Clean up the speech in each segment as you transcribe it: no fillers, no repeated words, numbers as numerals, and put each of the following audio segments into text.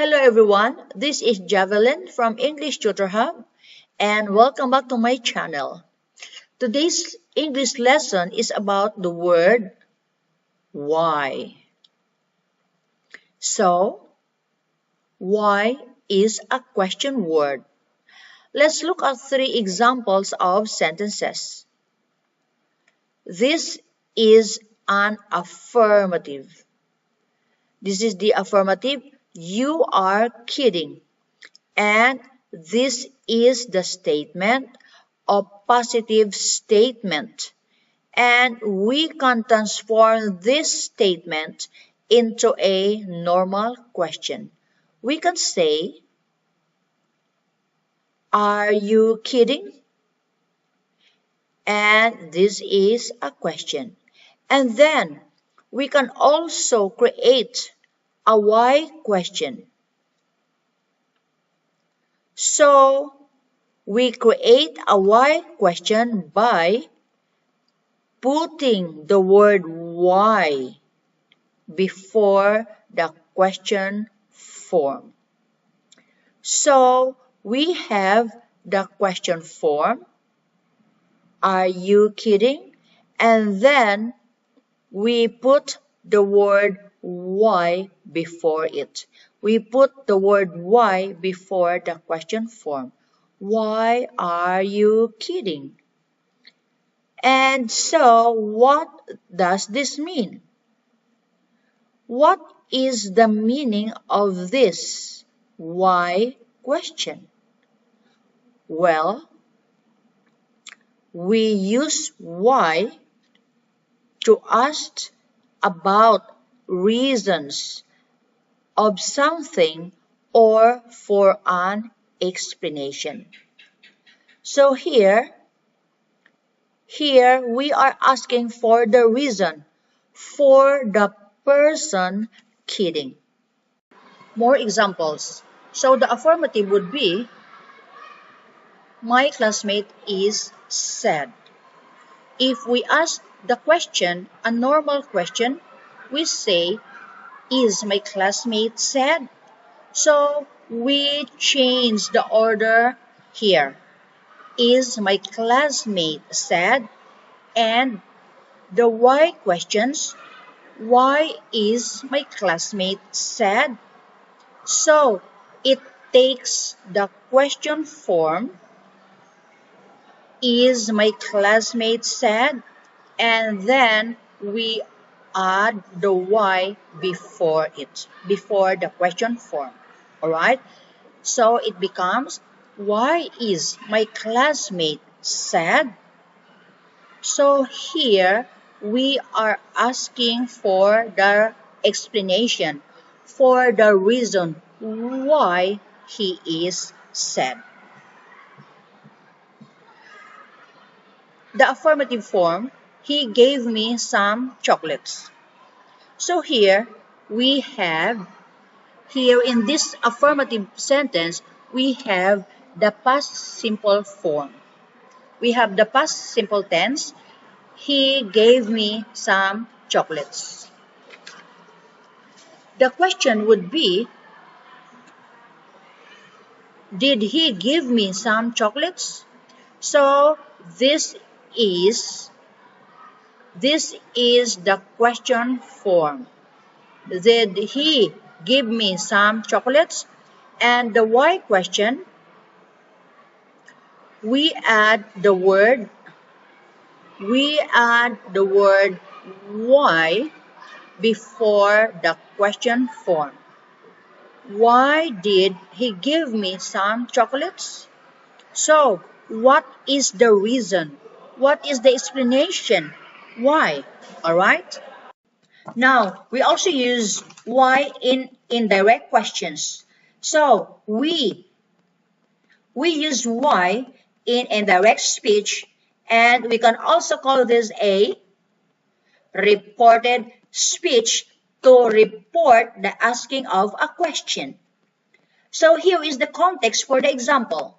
Hello everyone, this is Javelin from English Tutor Hub and welcome back to my channel. Today's English lesson is about the word why. So, why is a question word. Let's look at 3 examples of sentences. This is an affirmative. This is the affirmative. You are kidding. And this is the statement, a positive statement. And we can transform this statement into a normal question. We can say, are you kidding? And this is a question. And then we can also create a why question. So, we create a why question by putting the word why before the question form. So, we have the question form, are you kidding? And then we put the word why before it. We put the word why before the question form. Why are you kidding? And so, what does this mean? What is the meaning of this why question? Well, we use why to ask about reasons of something or for an explanation. So here we are asking for the reason for the person kidding. More examples. So the affirmative would be, my classmate is sad. If we ask the question, a normal question, we say, is my classmate sad? So we change the order here. Is my classmate sad? And the why questions, why is my classmate sad? So it takes the question form, is my classmate sad? And then we add the why before it, before the question form. Alright? So it becomes, why is my classmate sad? So here we are asking for the explanation, for the reason why he is sad. The affirmative form, he gave me some chocolates. So here in this affirmative sentence, we have the past simple form. We have the past simple tense, he gave me some chocolates. The question would be, did he give me some chocolates? So this is the question form. Did he give me some chocolates? And the why question, we add the word why before the question form. Why did he give me some chocolates? So, what is the reason? What is the explanation? Why? Alright? Now, we also use why in indirect questions. So, we use why in indirect speech, and we can also call this a reported speech to report the asking of a question. So here is the context for the example.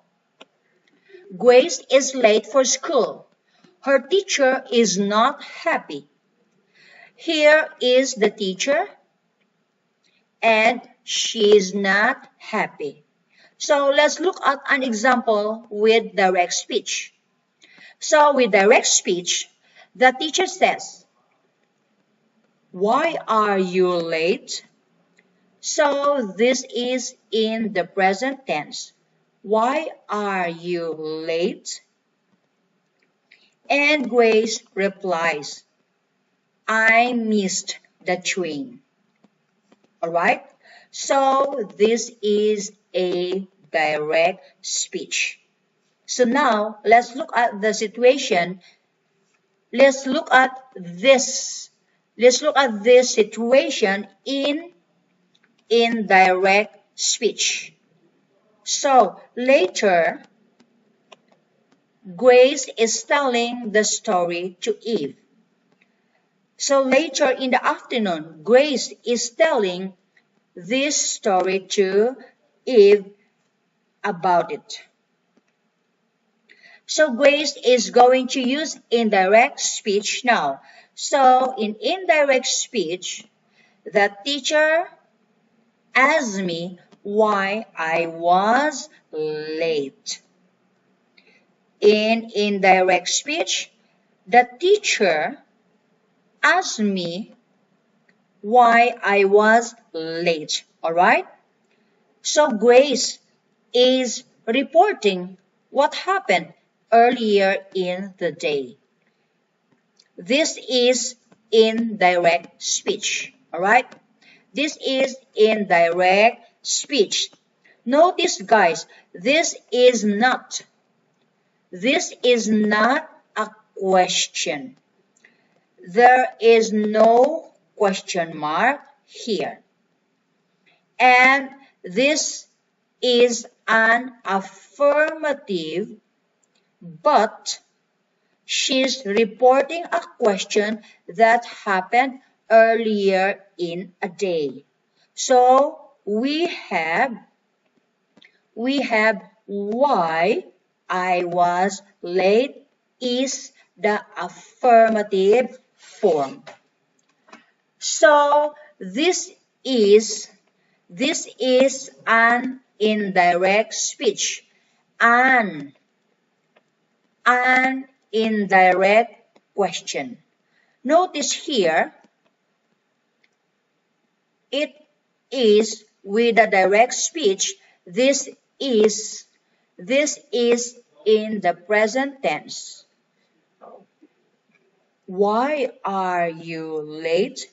Grace is late for school. Her teacher is not happy. Here is the teacher, and she's not happy. So let's look at an example with direct speech. So with direct speech, the teacher says, "Why are you late?" So this is in the present tense. Why are you late? And Grace replies, "I missed the train." Alright? So this is a direct speech. So now let's look at the situation. Let's look at this. Let's look at this situation in indirect speech. So later, Grace is telling the story to Eve. So later in the afternoon, Grace is telling this story to Eve about it. So Grace is going to use indirect speech now. So in indirect speech, the teacher asked me why I was late. In indirect speech, the teacher asked me why I was late. Alright? So Grace is reporting what happened earlier in the day. This is indirect speech. Alright? This is indirect speech. Notice, guys, this is not a question. There is no question mark here. And this is an affirmative, but she's reporting a question that happened earlier in a day. So we have why I was late is the affirmative form. So this is an indirect speech, an indirect question. Notice here, it is with a direct speech. This is in the present tense. Why are you late?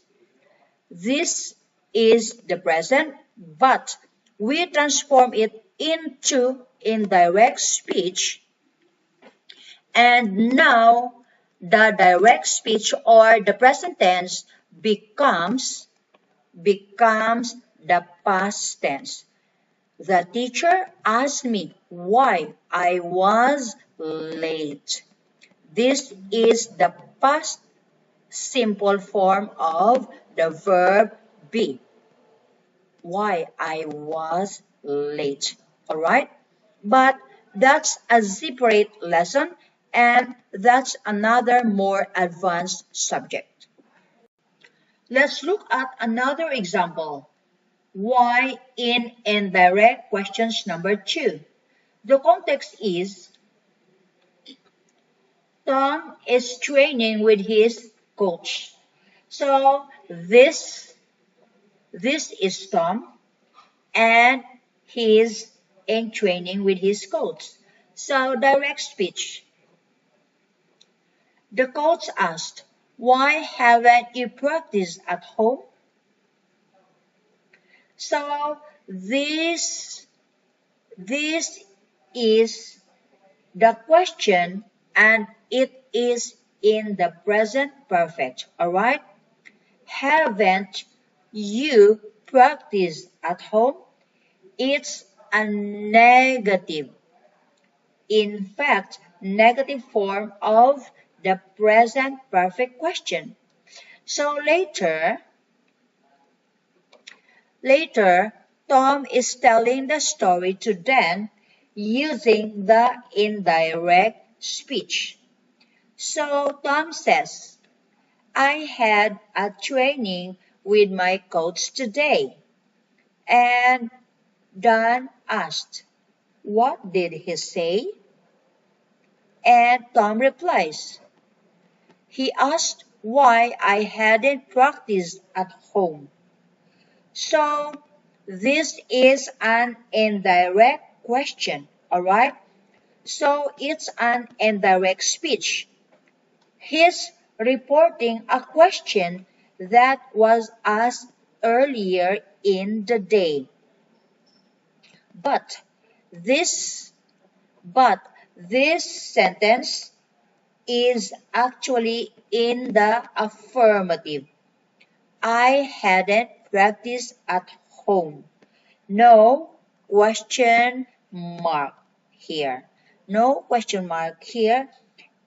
This is the present, but we transform it into indirect speech, and now the direct speech or the present tense becomes the past tense. The teacher asked me why I was late. This is the past simple form of the verb be. Why I was late. Alright? But that's a separate lesson, and that's another more advanced subject. Let's look at another example. Why in indirect questions number 2. The context is Tom is training with his coach. So this is Tom, and he's in training with his coach. So direct speech. The coach asked, "Why haven't you practiced at home?" So this is the question, and it is in the present perfect. Alright? Haven't you practiced at home? It's a negative. In fact, negative form of the present perfect question. So later, Tom is telling the story to Dan using the indirect speech. So Tom says, "I had a training with my coach today." And Dan asked, "What did he say?" And Tom replies, "He asked why I hadn't practiced at home." So this is an indirect question, alright? So it's an indirect speech. He's reporting a question that was asked earlier in the day. But this but this sentence is actually in the affirmative. I hadn't practiced at home. No question mark here. No question mark here.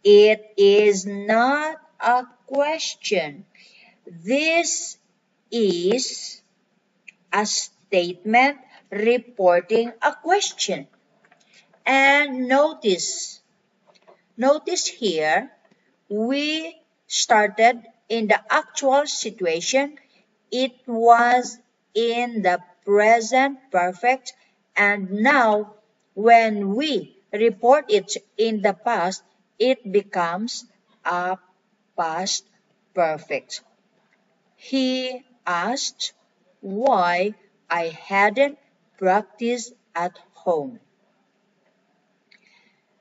It is not a question. This is a statement reporting a question. And notice here, we started in the actual situation. It was in the present perfect, and now when we report it in the past, it becomes a past perfect. He asked why I hadn't practiced at home.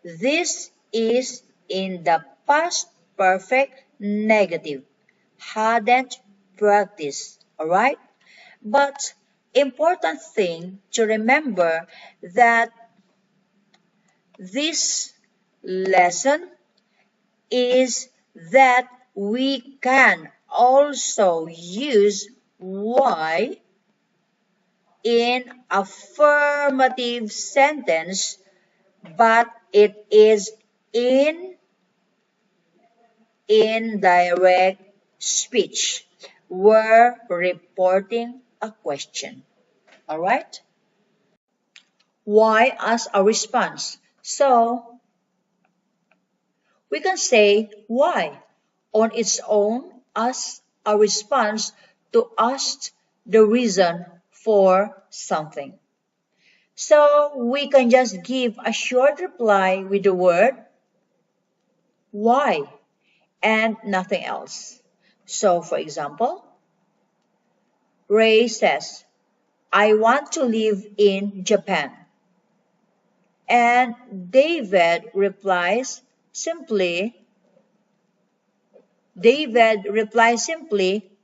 This is in the past perfect negative. Hadn't practiced, alright? But important thing to remember that this lesson is that we can also use why in affirmative sentence, but it is in indirect speech. We're reporting a question. All right? Why as a response? So we can say why on its own as a response to ask the reason for something. So we can just give a short reply with the word why and nothing else. So for example, Ray says, "I want to live in Japan." And David replies simply,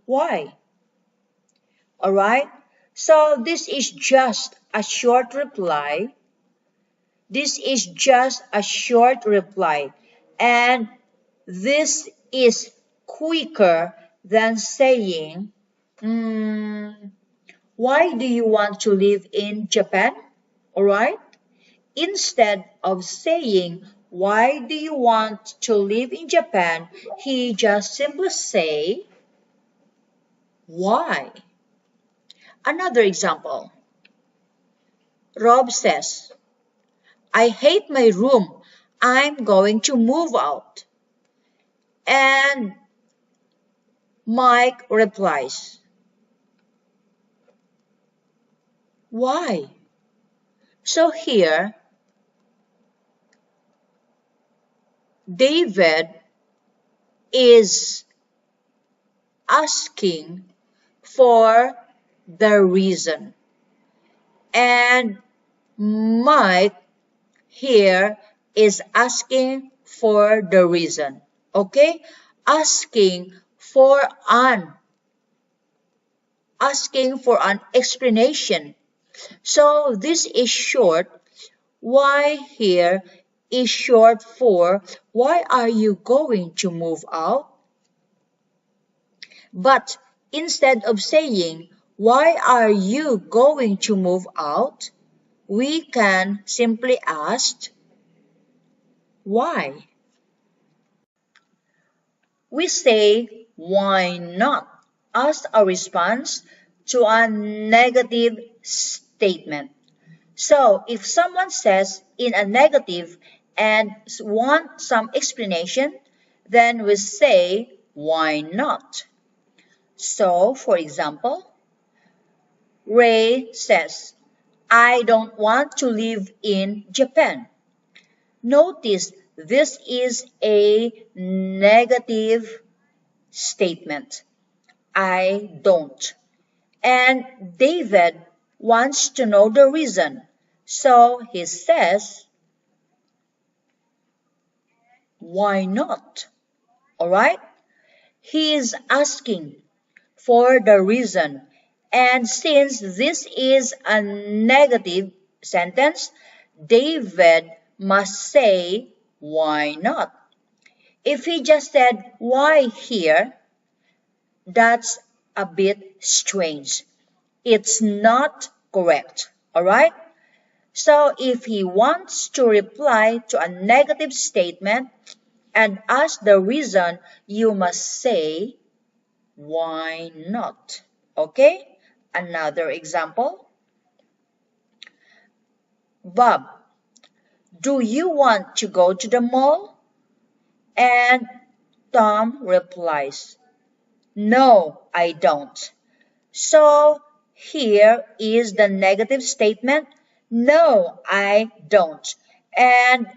why? Alright? So this is just a short reply. This is just a short reply. And this is quicker than saying, why do you want to live in Japan? Alright? Instead of saying, why do you want to live in Japan? He just simply say, why? Another example. Rob says, "I hate my room. I'm going to move out." And Mike replies, why? So here, David is asking for the reason. And Mike here is asking for the reason. Okay? Asking for an explanation. So this is short. Why here is short for why are you going to move out? But instead of saying why are you going to move out, we can simply ask why. We say why not as a response to a negative statement. So if someone says in a negative and want some explanation, then we say why not. So for example, Ray says, I don't want to live in Japan. Notice this is a negative statement. I don't. And David wants to know the reason. So he says, why not? Alright? He is asking for the reason. And since this is a negative sentence, David must say, why not? If he just said, why here, that's a bit strange. It's not correct, alright? So if he wants to reply to a negative statement and ask the reason, you must say, why not? Okay? Another example. Bob, do you want to go to the mall? And Tom replies, no, I don't. So here is the negative statement. No, I don't. And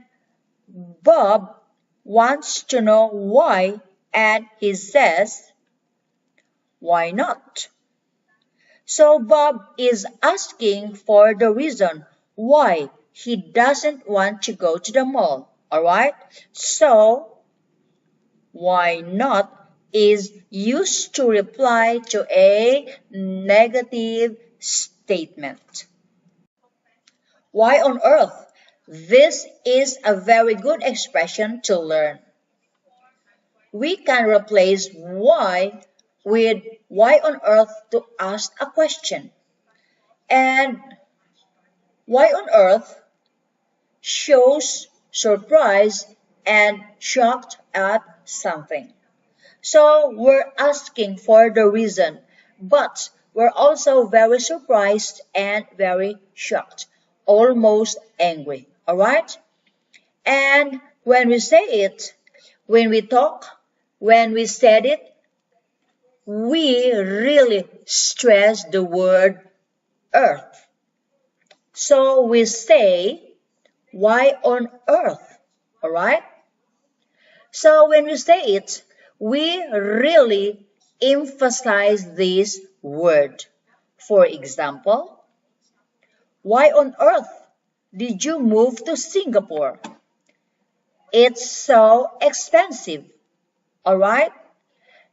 Bob wants to know why, and he says, why not? So Bob is asking for the reason why he doesn't want to go to the mall. Alright? So, why not is used to reply to a negative statement. Why on earth? This is a very good expression to learn. We can replace why with why on earth to ask a question. And why on earth shows surprise and shocked at something. So we're asking for the reason, but we're also very surprised and very shocked, almost angry, alright? And when we say it, when we talk, when we said it, we really stress the word earth. So we say, why on earth? Alright? So when we say it, we really emphasize this word. For example, why on earth did you move to Singapore? It's so expensive. Alright?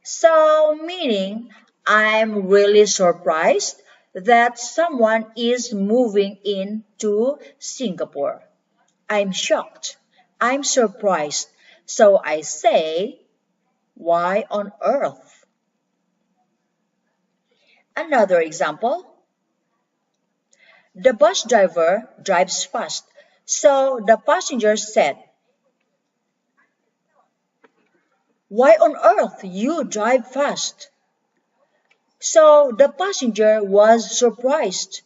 So meaning I'm really surprised that someone is moving into Singapore. I'm shocked. I'm surprised. So I say, why on earth? Another example. The bus driver drives fast. So the passenger said, why on earth you drive fast? So the passenger was surprised,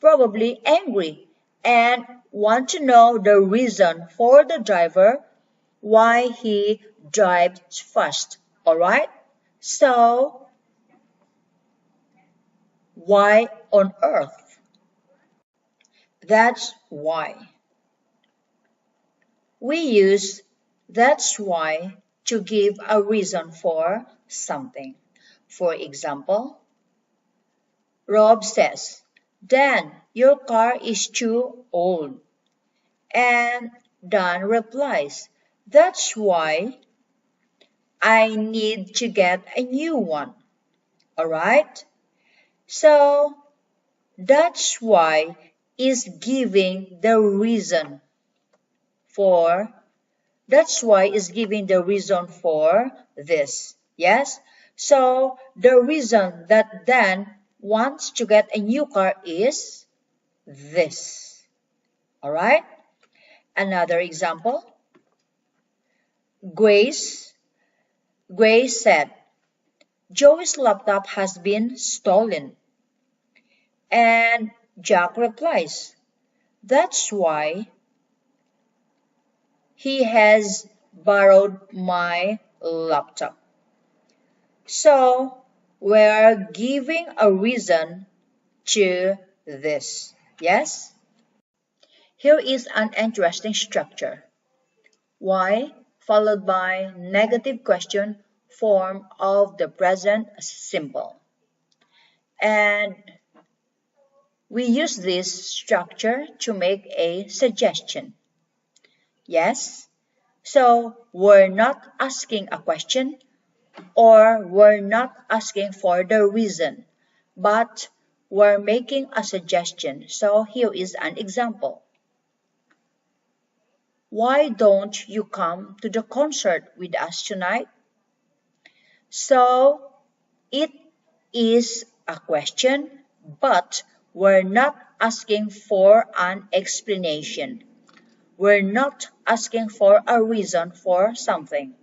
probably angry, and want to know the reason for the driver why he drives fast. Alright? So, why on earth? That's why. We use that's why to give a reason for something. For example, Rob says, Dan, your car is too old. And Dan replies, that's why I need to get a new one. Alright? So, that's why is giving the reason for, that's why is giving the reason for this. Yes? So, the reason that Dan wants to get a new car is this. Alright? Another example. Grace said, Joey's laptop has been stolen. And Jack replies, that's why he has borrowed my laptop. So, we're giving a reason to this. Yes? Here is an interesting structure. Why followed by negative question form of the present simple. And we use this structure to make a suggestion. Yes? So we're not asking a question or we're not asking for the reason, but we're making a suggestion. So here is an example. Why don't you come to the concert with us tonight? So it is a question, but we're not asking for an explanation. We're not asking for a reason for something.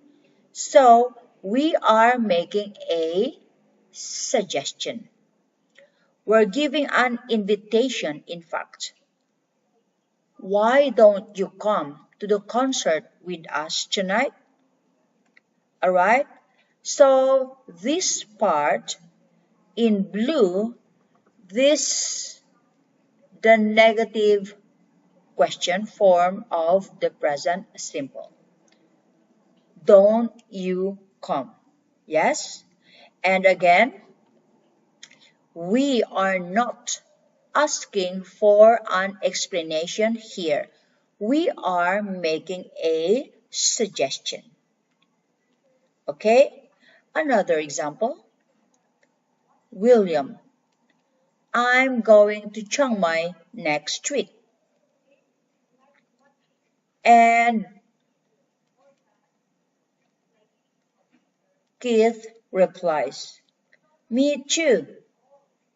So we are making a suggestion. We're giving an invitation, in fact. Why don't you come to the concert with us tonight? Alright? So this part in blue, this the negative question form of the present simple. Don't you come? Yes? And again, we are not asking for an explanation here. We are making a suggestion. Okay? Another example. William, I'm going to Chiang Mai next week. And Keith replies, me too.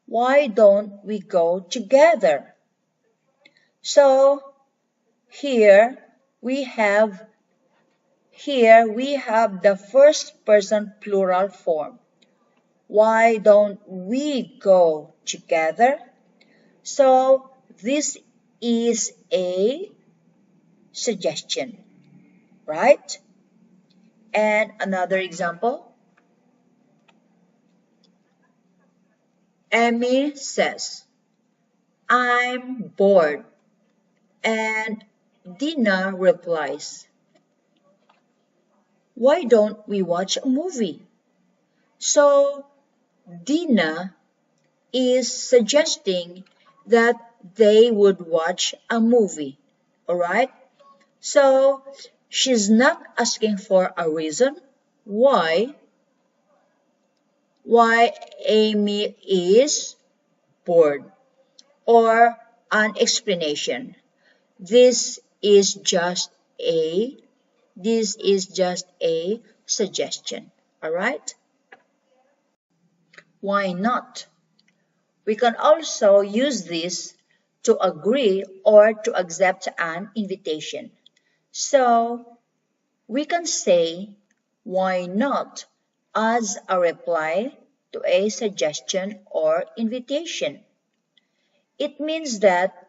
Why don't we go together? So here we have the first person plural form. Why don't we go together? So this is a suggestion, right? And another example. Amy says, I'm bored. And Dina replies, why don't we watch a movie? So Dina is suggesting that they would watch a movie. Alright? So she's not asking for a reason why Amy is bored or an explanation. This is just a suggestion. Alright? Why not? We can also use this to agree or to accept an invitation. So we can say why not as a reply to a suggestion or invitation. It means that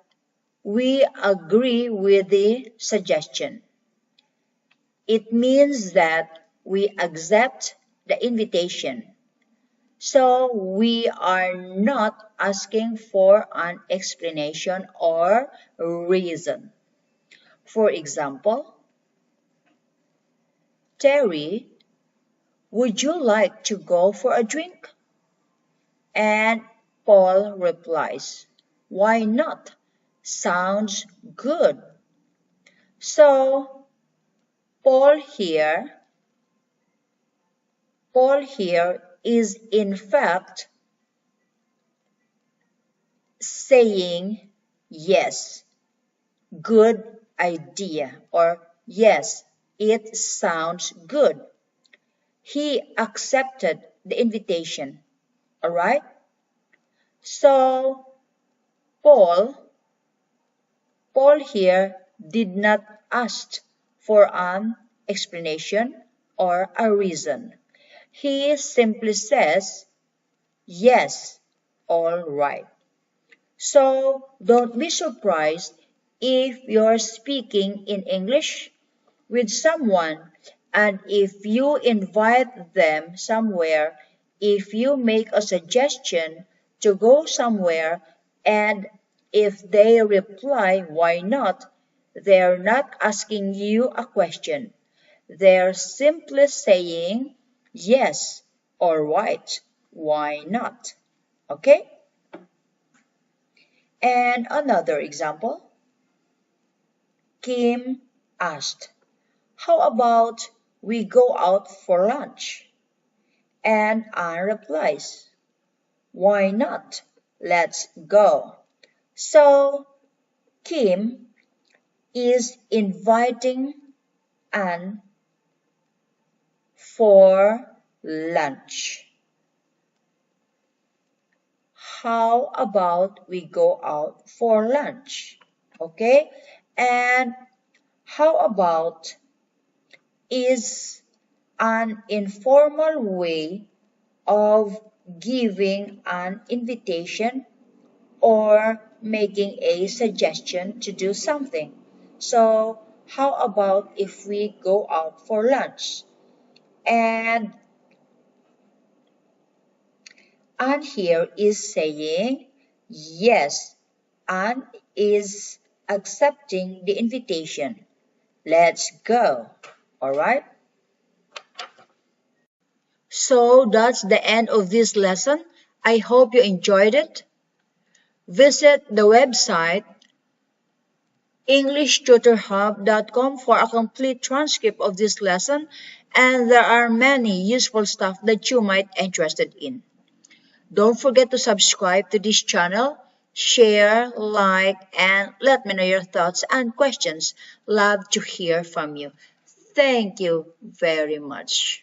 we agree with the suggestion. It means that we accept the invitation. So we are not asking for an explanation or reason. For example, Terry, would you like to go for a drink? And Paul replies, why not? Sounds good. So Paul here is in fact saying yes, good idea, or yes, it sounds good. He accepted the invitation, alright? So Paul here did not ask for an explanation or a reason. He simply says, yes, all right. So don't be surprised if you're speaking in English with someone and if you invite them somewhere, if you make a suggestion, to go somewhere, and if they reply, why not? They're not asking you a question. They're simply saying yes or right. Why not? Okay? And another example, Kim asked, how about we go out for lunch? And Anne replies, why not? Let's go. So Kim is inviting Anne for lunch. How about we go out for lunch? Okay? And how about is an informal way of giving an invitation or making a suggestion to do something. So, how about if we go out for lunch? And Anne here is saying yes, Anne is accepting the invitation. Let's go. All right? So that's the end of this lesson. I hope you enjoyed it. Visit the website englishtutorhub.com for a complete transcript of this lesson, and there are many useful stuff that you might be interested in. Don't forget to subscribe to this channel, share, like, and let me know your thoughts and questions. Love to hear from you. Thank you very much.